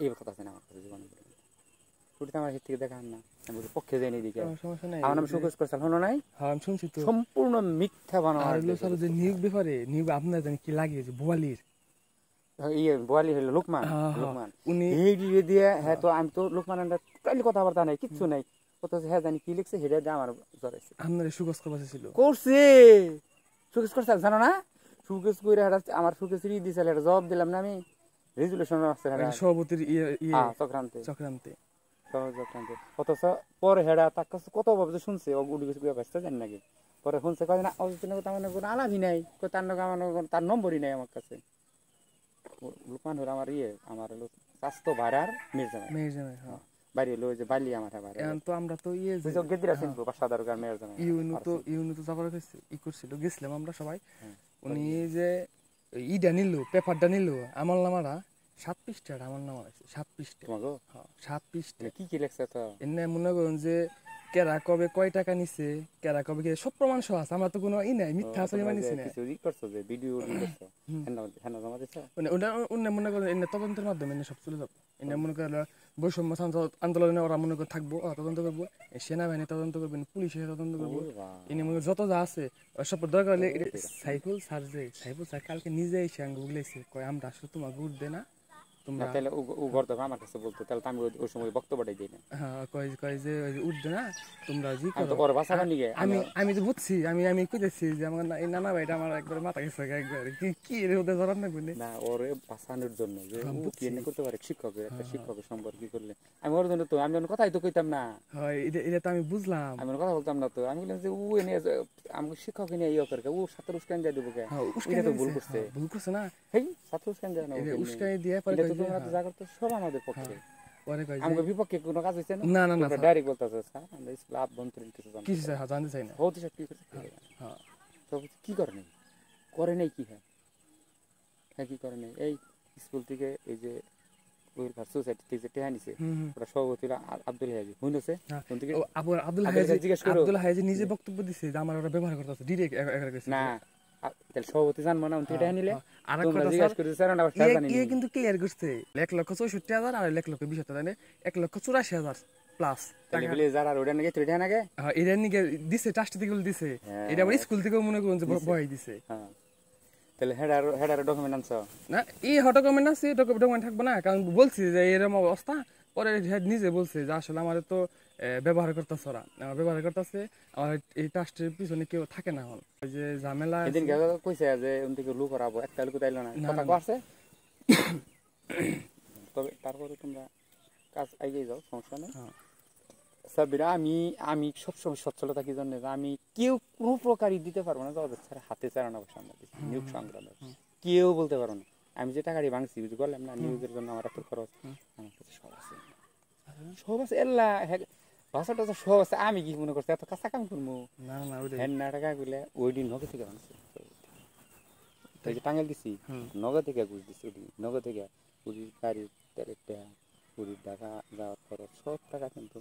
এই কথা আছে না আমার কাছে জীবনে ছুটিতে আমার থেকে দেখান না আমি পক্ষে যাইনি দিকে আমার নাম সুকেশ করছাল হলো নাই হ্যাঁ আমি শুনছি তো সম্পূর্ণ মিথ্যা বানানো আর হলো স্যার যে নিয়োগ ব্যাপারে নিয়োগ আপনার জানি কি লাগে যে বোয়ালির ইয়ে বোয়ালি হলো লোকমান উনি এই দিয়ে হ্যাঁ তো আমি তো লোকমানের টোটালি কথাবার্তা নাই কিচ্ছু নাই অথচ হ্যাঁ জানি কি লিখছে সেটা দিয়ে আমার জড়াইছে আপনার সুকেশ করবার ছিল করছে সুকেশ করছাল জানো না সুকেশ করে আমার সুকেশ দিয়েছিল একটা জবাব দিলাম না আমি রেজুলেশন আসছে সভাপতির চক্রান্তে চক্রান্তে অথচ পরে হেডা তার কাছে কত ভাবে শুনছে ও উড়ি গেছে ব্যবস্থা জানি নাকি পরে শুনছে কয় না আমার কোনো আলাভি নাই তার নাকি আমার তার নম্বরই নাই আমার কাছে লুকমান হলো আমার আমার হলো স্বাস্থ্য ভাড়ার মির্জামাই বাড়ি হলো যে বালি আমার তো আমরা তো গেদিরা চিনবো বাসাদারকার মির্জামাই ইউনু তো যাবার করছিল গেছিলাম আমরা সবাই উনি যে ইডা নিল পেপারটা নিল আমল নামারা 7 পৃষ্ঠার আমল নামা আছে 7 পৃষ্ঠা তোমাগো 7 পৃষ্ঠা কি লেখছে তো এনে মনে করুন যে কেরা কবে কয় টাকা নিছে কেরা কবে সব প্রমাণ সহ আছে আমরা তো কোনো নাই মিথ্যা আছে মানিছি না কিছু করছো যে ভিডিও করছো হেন জমা দিছো মানে ওটা মনে করেন এনে তদন্তের মাধ্যমে এনে সব চলে যাবে এনে মনে করেন বৈষম্য আন্দোলনে ওরা মনে করে থাকবো তদন্ত করবো সেনাবাহিনী তদন্ত করবেন পুলিশে তদন্ত করবো এনে মনে যত যা আছে সব দরকার হলে সাইফুল স্যার কালকে নিজে এসে আঙ্গ উগলেছে কয় আমরা আসলে তোমাকে উঠবে না তোমরা তাহলে ও গর্দভ আমার কাছে বলতো তাহলে আমি ওই সময় বক্তব্যটাই দিই না হ্যাঁ কয় যে উঠবে না তোমরা জি করো ওর ভাষা বানি গে আমি তো বুঝছি আমি কইতেছি যে আমার এই নানা ভাইটা আমার একবার মাথা গেছে একবার কি এর ওদের ধরার না বলে না ওরে বাঁচানোর জন্য যে ও কি এনে করতে পারে শিক্ষকের একটা শিক্ষকের সম্পর্ক কি করলে আমি ওর জন্য তো আমি কথাই তো কইতাম না হয় এটা তো আমি বুঝলাম আমি কথা বলতাম না তো আমি বললাম যে ও এনে আমাকে শিক্ষক এনে ইয়ে করে ও ছাত্র উস্কান দিয়ে দেবো কে এটা তো ভুল করছে না হেই ছাত্র উস্কান দেয় না উস্কাই দিয়ে পরে তোমরা তো যা করতে সব আমাদের পক্ষে আমাকে বিপক্ষে কোনো কাজ হইছে না ডাইরেক্ট বলতেছে স্যার আমরা স্কুল আভ্যন্তরীণ কিছু জানতে চাই না হতে সব কি করছে তো কি করে নাই কি হ্যাঁ কি করে নাই এই স্কুল থেকে এই যে সোসাইটি থেকে টেহা নিছে ওটা সভাপতি আব্দুল হাজি হইনছে আব্দুল হাজি নিজে বক্তব্য দিছে যে আমার ওরা ব্যবহার করতেছে ডিরেক্ট না তাহলে সভাপতি জানবো না উনি টেহা নিলে কিন্তু ক্লিয়ার করছে 1,64,000 আর 1,20,000 1,84,000 প্লাস দিছে ট্রাস্ট থেকে দিছে এটা আবার স্কুল থেকে মনে করুন যে বই দিছে তাহলে হেডার ডকুমেন্ট আনছো না এই ডকুমেন্ট আছে ডকুমেন্ট থাকবে না কারণ বলছি যে এরকম অবস্থা পরে হেড নিজে বলছে যে আসলে আমার তো ব্যবহার করতেছে ওরা ব্যবহার করতেছে আমার এই ট্রাস্টের পিছনে কেউ থাকে না এখন ওই যে ঝামেলা এদিন কইছে যে উনি থেকে লুক করাবো একটা লুক তাইলো না কথা কইছে তবে তারপরে তোমরা কাজ এগিয়ে যাও সমস্যা নেই সাবিরা আমি সবসময় সচ্ছল থাকি জন্য আমি কেউ কোনো প্রকারই দিতে পারবো না যাদের ছাড়া হাতে চালানো সামনে নিয়োগ সংগ্রামে কেউ বলতে পারবো না আমি যে টাকাটি ভাঙছি বললাম না নিয়োগের জন্য আমার এত খরচ আমার কাছে সব আছে এল্লা ভাষাটা তো সব আছে আমি কি মনে করছি এত কাঁচা কাম করবো না টাকা গুলা ওই দিন নগদ থেকে ভাঙছি ওই যে টাঙ্গাল দিছি নগদ থেকে ঘুষ দিছি নগদ থেকে পুরীর গাড়ির তেলের টাকা পুরীর টাকা যাওয়ার খরচ সব টাকা কিন্তু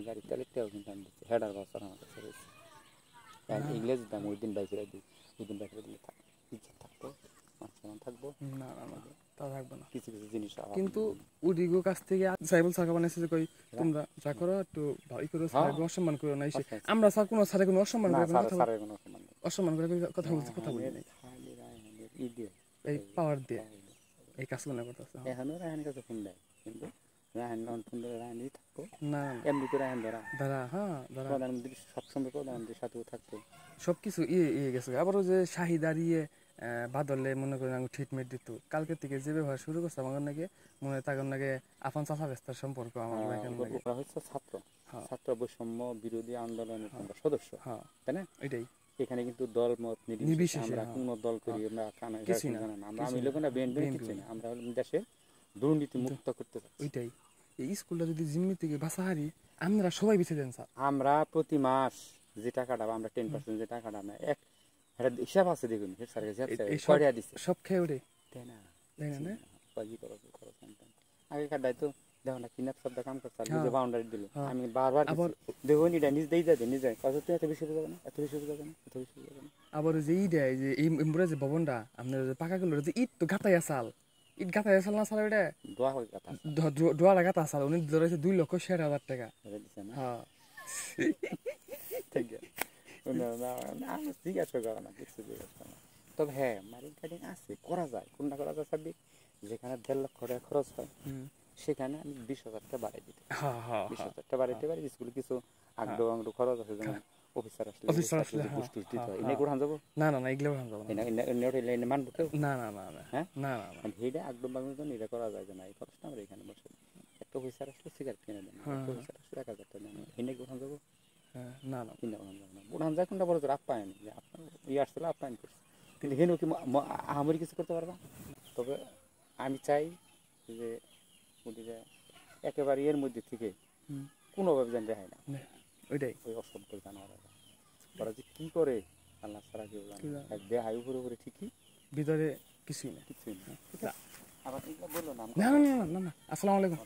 গাড়ি তেলের টাকাও কিন্তু আমি দিচ্ছি হেডার বছর আমার কাছে রয়েছে ইংরেজি দাম ওই দিন বাইকেরা দিই ওই দিন বাইকেরা দিলে ইজ্জত থাকতো মান থাকবো না তা থাকবো না কিছু জিনিস কিন্তু উডিগো কাছ থেকে সাইবুল স্যার বানাইছে যে কই তোমরা যা করো একটু ভালো করো স্যার অসম্মান করো না এসে আমরা স্যার কোনো স্যারের কোনো অসম্মান করে অসম্মান করে কথা বলি নাই এই পাওয়ার দিয়ে এই কাজ করতেছে এখনো রায়হানের কাছে ফোন দেয় কিন্তু রায়হান ফোন ধরে রায়হানই থাকবো না এমনি তো রায়হান ধরা প্রধানমন্ত্রী সবসময় প্রধানমন্ত্রীর সাথেও থাকতো সবকিছু গেছে আবারও যে শাহিদার বাদলে মনে করেন আমি ট্রিটমেন্ট দিত কালকে থেকে যে ব্যবহার শুরু করছে আমার নাকি মনে হয় তাদের নাকি আফান চাচা বেস্তার সম্পর্ক আমার হচ্ছে ছাত্র বৈষম্য বিরোধী আন্দোলনের সদস্য তাই না এটাই এখানে কিন্তু দল মত নির্বিশেষে আমরা কোন দল করি আমরা আমরা আমি লোক না বিএনপি কিছু না আমরা দেশের দুর্নীতি মুক্ত করতে চাই ওইটাই এই স্কুলটা যদি জিম্মি থেকে বাঁচা হারি আমরা সবাই বেঁচে দেন স্যার আমরা প্রতি মাস যে টাকাটা আমরা 10% যে টাকাটা না এক এটা হিসাব আছে দেখুন সব খেয়ে ওঠে তাই না আগে কাটাই তো দেখো না কিনার শব্দ কাম করতে বাউন্ডারি দিল আমি বারবার দেখো এটা নিজ দিয়ে যাবে নিজে তুই এত বেশি যাবে না এত বেশি যাবে না এত বেশি যাবে না আবার যে এই যে ভবনটা আপনার পাকা গুলো যে ইট তো গাতাই আসাল ইট গাথা এসেল না সালা ওটা দোয়া হয়ে কথা দোয়া লাগা তা সালা উনি ধরেছে 2,60,000 টাকা দিছে না হ্যাঁ ঠিক আছে না জিজ্ঞাসা করা না কিছু জিজ্ঞাসা করা না তবে হ্যাঁ মারিং কাটিং আছে করা যায় কোনটা করা যায় সাব্বিক যেখানে 1.5 লক্ষ টাকা খরচ হয় সেখানে আমি 20,000 টাকা বাড়াই দিতে হ্যাঁ হ্যাঁ 20,000 টাকা বাড়াইতে পারি স্কুলে কিছু আগ্রহ খরচ আছে যেমন অফিসার আসলে বুস্টুস দিতে হয় এনে কোরআন যাবো না না না এগুলো ভাঙ যাবো না এনে মানবো কেউ না না না না হ্যাঁ না না না ভিড়ে আগ্রহ বাংলার জন্য এটা করা যায় যে না এই খরচটা আমরা এখানে বসে একটা অফিসার আসলে সিগারেট কিনে দেন একটা অফিসার আসলে 1,000 টাকা নেন এনে কোরআন যাবো না না কিনে কোরআন যাবো না কোরআন যায় কোনটা বড় জোর আপ্যায়ন যে আপনার আসলে আপ্যায়ন করছে কিন্তু হেন কি আহামরি কিছু করতে পারবা তবে আমি চাই যে ওদিকে একেবারে এর মধ্যে থেকে কোনোভাবে যেন রেহাই না ওইটাই ওই অসভ্য জানোয়ার ওরা যে কি করে আল্লাহ ছাড়া কেউ জানে দেহাই উপরে উপরে ঠিকই ভিতরে কিছুই না কিছুই না আবার বললো না না না না না আসসালামু আলাইকুম